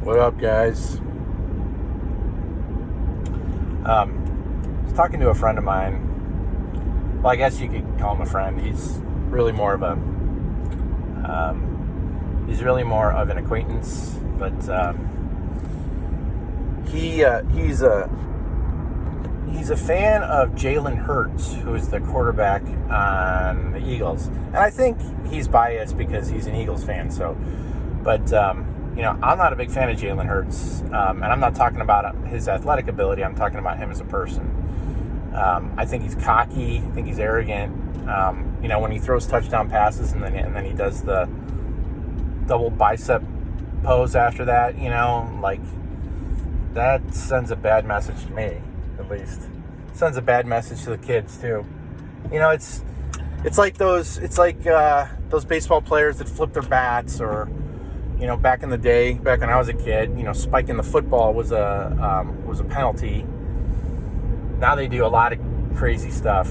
What up, guys? I was talking to a friend of mine. Well, I guess you could call him a friend. He's really more of an acquaintance, but he's a fan of Jalen Hurts, who's the quarterback on the Eagles. And I think he's biased because he's an Eagles fan. But I'm not a big fan of Jalen Hurts, and I'm not talking about his athletic ability. I'm talking about him as a person. I think he's cocky. I think he's arrogant. When he throws touchdown passes and then he does the double bicep pose after that, that sends a bad message to me, at least. It sends a bad message to the kids too. It's like those baseball players that flip their bats, or back in the day, back when I was a kid, spiking the football was a penalty. Now they do a lot of crazy stuff,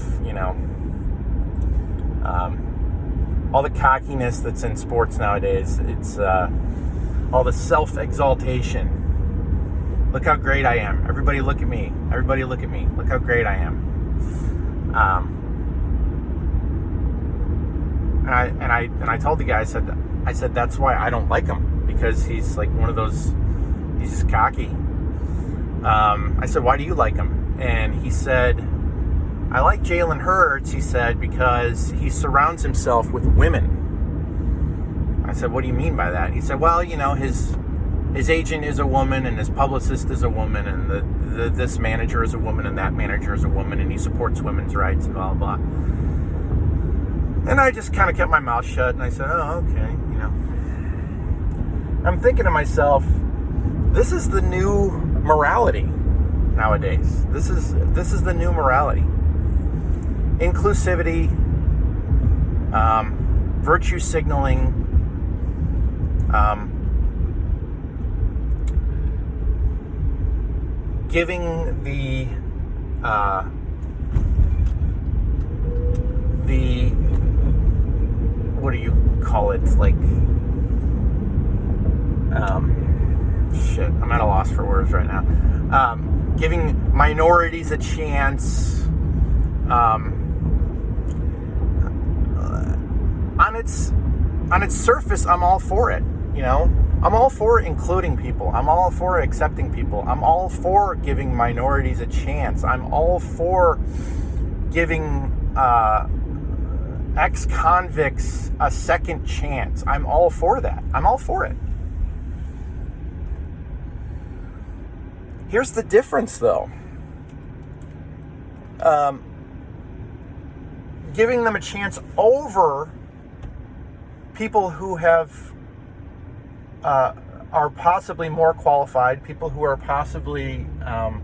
all the cockiness that's in sports nowadays. It's all the self-exaltation. Look how great I am. Everybody look at me. Everybody look at me. Look how great I am. And I told the guy, I said that's why I don't like him, because he's like one of those, he's just cocky. I said, why do you like him? And he said, I like Jalen Hurts, he said, because he surrounds himself with women. I said, what do you mean by that? He said, well, his agent is a woman, and his publicist is a woman, and this manager is a woman, and that manager is a woman, and he supports women's rights, and blah, blah, blah. And I just kind of kept my mouth shut, and I said, oh, okay, I'm thinking to myself, this is the new morality nowadays. This is the new morality. Inclusivity, virtue signaling, giving the what do you call it? I'm at a loss for words right now. Giving minorities a chance. On its surface, I'm all for it. I'm all for including people. I'm all for accepting people. I'm all for giving minorities a chance. I'm all for giving ex-convicts a second chance. I'm all for that. I'm all for it. Here's the difference, though. Giving them a chance over people who are possibly more qualified, people who are possibly have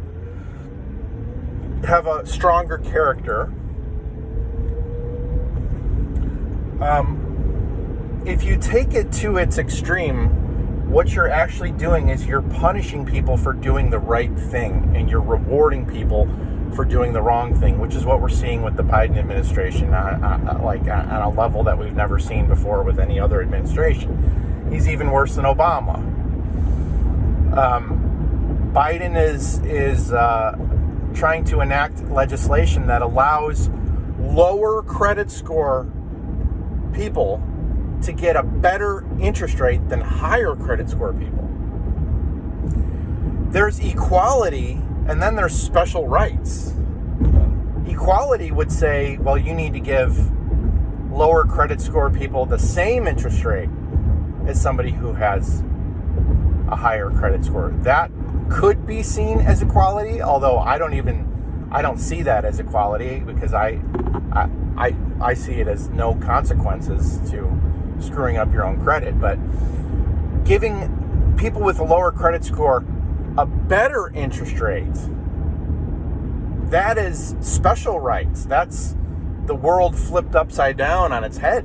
a stronger character. If you take it to its extreme, what you're actually doing is you're punishing people for doing the right thing, and you're rewarding people for doing the wrong thing, which is what we're seeing with the Biden administration, on a level that we've never seen before with any other administration. He's even worse than Obama. Biden is trying to enact legislation that allows lower credit score people to get a better interest rate than higher credit score people. There's equality, and then there's special rights. Equality would say, well, you need to give lower credit score people the same interest rate as somebody who has a higher credit score. That could be seen as equality, although I don't see that as equality, because I see it as no consequences to screwing up your own credit. But giving people with a lower credit score a better interest rate, that is special rights. That's the world flipped upside down on its head.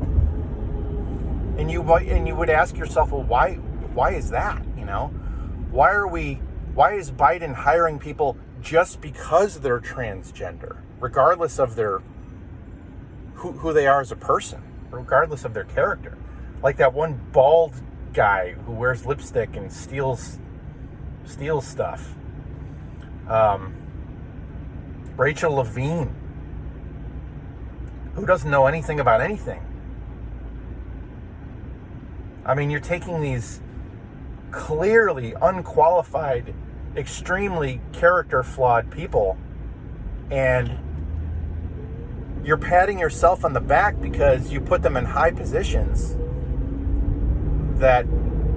And you would ask yourself, well, why is that? Why is Biden hiring people just because they're transgender, regardless of their who they are as a person, regardless of their character? Like that one bald guy who wears lipstick and steals steals stuff. Rachel Levine, who doesn't know anything about anything. I mean, you're taking these clearly unqualified, extremely character-flawed people, and you're patting yourself on the back because you put them in high positions that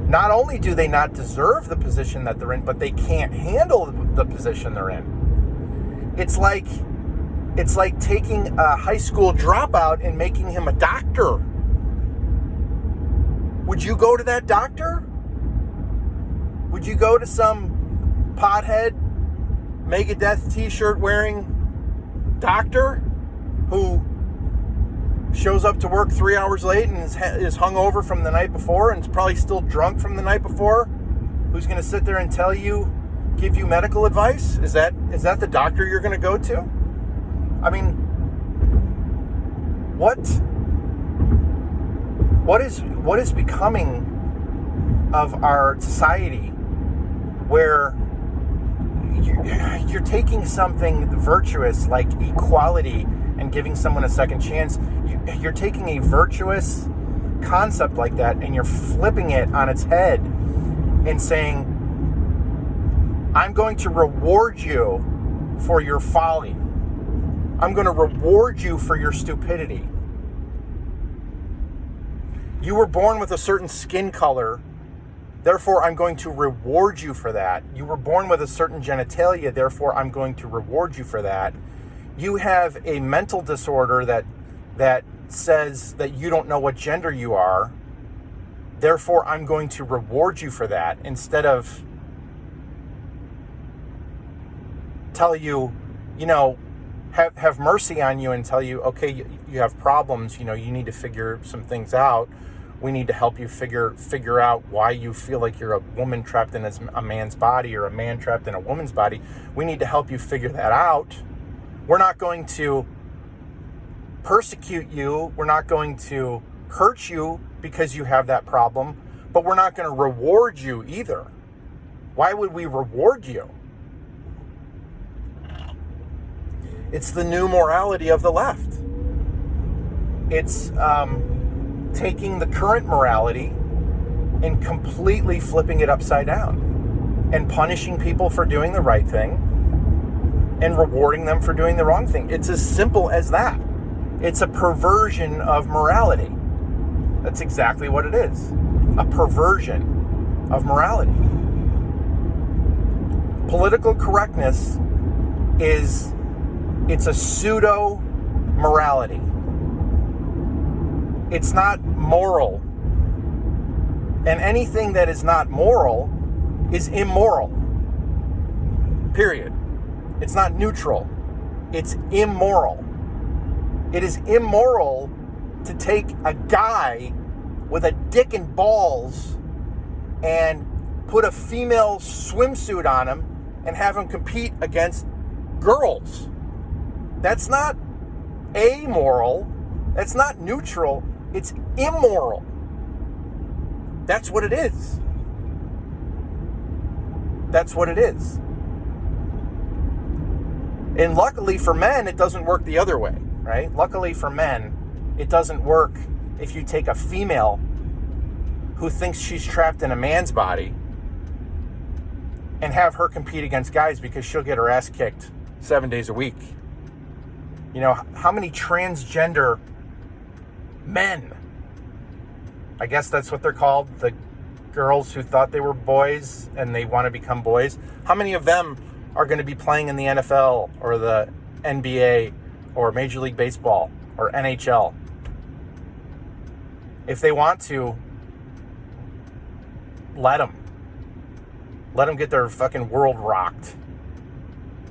not only do they not deserve the position that they're in, but they can't handle the position they're in. It's like taking a high school dropout and making him a doctor. Would you go to that doctor? Would you go to some pothead, Megadeth t-shirt wearing doctor who shows up to work 3 hours late and is hungover from the night before and is probably still drunk from the night before? Who's going to sit there and give you medical advice? Is that the doctor you're going to go to? I mean, what is becoming of our society where you're taking something virtuous like equality and giving someone a second chance? You're taking a virtuous concept like that and you're flipping it on its head and saying, I'm going to reward you for your folly. I'm going to reward you for your stupidity. You were born with a certain skin color, therefore I'm going to reward you for that. You were born with a certain genitalia, therefore I'm going to reward you for that. You have a mental disorder that says that you don't know what gender you are, therefore I'm going to reward you for that, instead of tell you, have mercy on you and tell you, okay, you have problems, you need to figure some things out. We need to help you figure out why you feel like you're a woman trapped in a man's body or a man trapped in a woman's body. We need to help you figure that out. We're not going to persecute you. We're not going to hurt you because you have that problem, but we're not going to reward you either. Why would we reward you? It's the new morality of the left. It's taking the current morality and completely flipping it upside down and punishing people for doing the right thing and rewarding them for doing the wrong thing. It's as simple as that. It's a perversion of morality. That's exactly what it is. A perversion of morality. Political correctness it's a pseudo morality. It's not moral. And anything that is not moral is immoral. Period. It's not neutral. It's immoral. It is immoral to take a guy with a dick and balls and put a female swimsuit on him and have him compete against girls. That's not amoral. That's not neutral. It's immoral. That's what it is. That's what it is. And luckily for men, it doesn't work the other way, right? Luckily for men, it doesn't work if you take a female who thinks she's trapped in a man's body and have her compete against guys, because she'll get her ass kicked 7 days a week. How many transgender men, I guess that's what they're called, the girls who thought they were boys and they want to become boys, how many of them are going to be playing in the NFL or the NBA or Major League Baseball or NHL? If they want to, let them get their fucking world rocked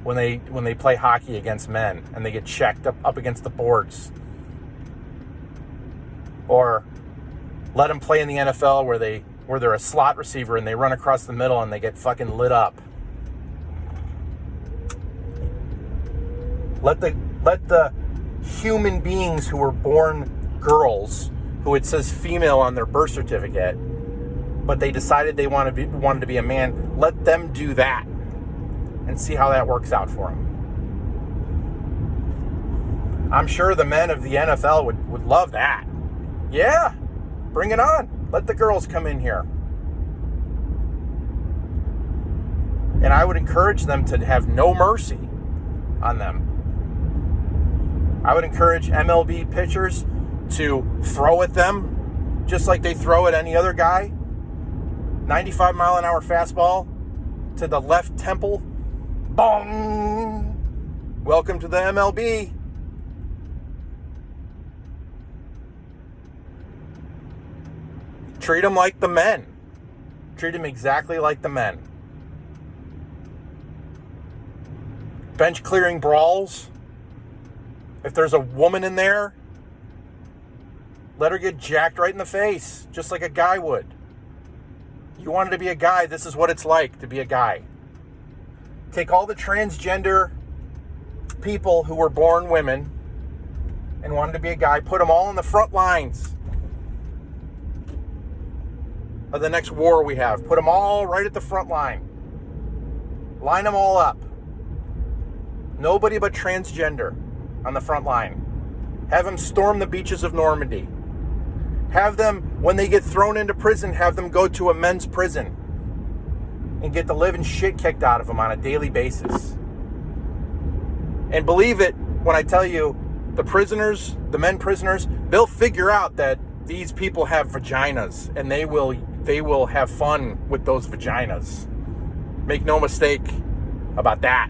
when they play hockey against men and they get checked up against the boards. Or let them play in the NFL where they're a slot receiver and they run across the middle and they get fucking lit up. Let the human beings who were born girls, who it says female on their birth certificate, but they decided they wanted to be a man. Let them do that and see how that works out for them. I'm sure the men of the NFL would love that. Yeah, bring it on. Let the girls come in here. And I would encourage them to have no mercy on them. I would encourage MLB pitchers to throw at them just like they throw at any other guy. 95-mile-an-hour fastball to the left temple. Bong! Welcome to the MLB. Treat them like the men. Treat them exactly like the men. Bench clearing brawls. If there's a woman in there, let her get jacked right in the face, just like a guy would. You wanted to be a guy, this is what it's like to be a guy. Take all the transgender people who were born women and wanted to be a guy, put them all in the front lines of the next war we have. Put them all right at the front line. Line them all up. Nobody but transgender on the front line. Have them storm the beaches of Normandy. Have them, when they get thrown into prison, have them go to a men's prison and get the living shit kicked out of them on a daily basis. And believe it when I tell you, the prisoners, the men prisoners, they'll figure out that these people have vaginas, and they will have fun with those vaginas. Make no mistake about that.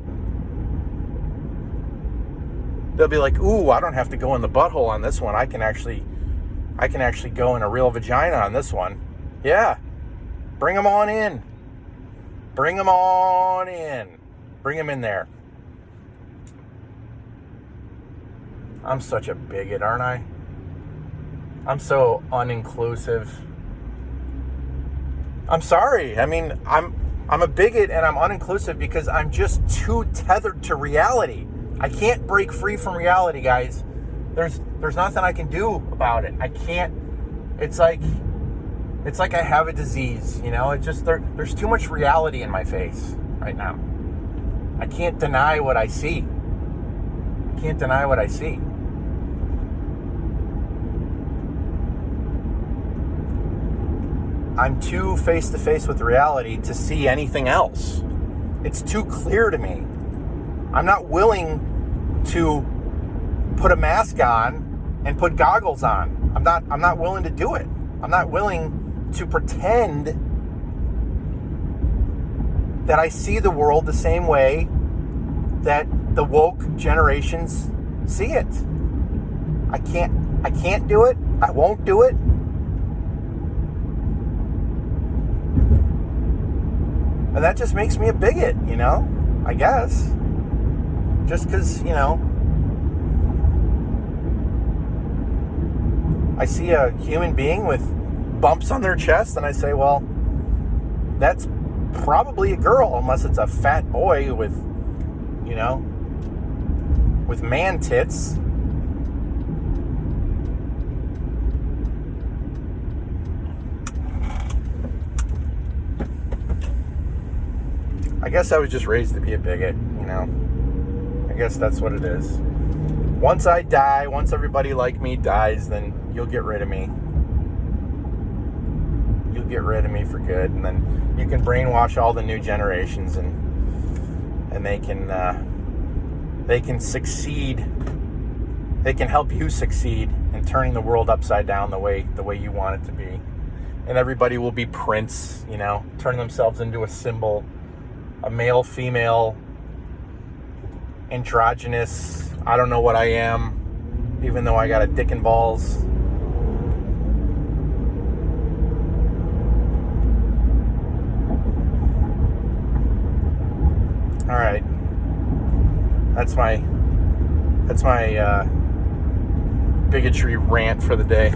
They'll be like, ooh, I don't have to go in the butthole on this one. I can actually go in a real vagina on this one. Yeah. Bring them on in. Bring them on in. Bring them in there. I'm such a bigot, aren't I? I'm so uninclusive. I'm sorry. I mean, I'm a bigot and I'm uninclusive because I'm just too tethered to reality. I can't break free from reality, guys. There's nothing I can do about it. I can't. It's like I have a disease, you know? It just there's too much reality in my face right now. I can't deny what I see. Can't deny what I see. I'm too face to face with reality to see anything else. It's too clear to me. I'm not willing to put a mask on and put goggles on. I'm not willing to do it. I'm not willing to pretend that I see the world the same way that the woke generations see it. I can't do it. I won't do it. And that just makes me a bigot, you know? I guess. Just because, you know, I see a human being with bumps on their chest and I say, well, that's probably a girl, unless it's a fat boy with, you know, with man tits. I guess I was just raised to be a bigot, you know? I guess that's what it is. Once I die, once everybody like me dies, then you'll get rid of me. You'll get rid of me for good, and then you can brainwash all the new generations, and they can succeed. They can help you succeed in turning the world upside down the way you want it to be. And everybody will be Prince, you know, turn themselves into a symbol, a male, female, androgynous, I don't know what I am, even though I got a dick and balls. All right, that's my bigotry rant for the day.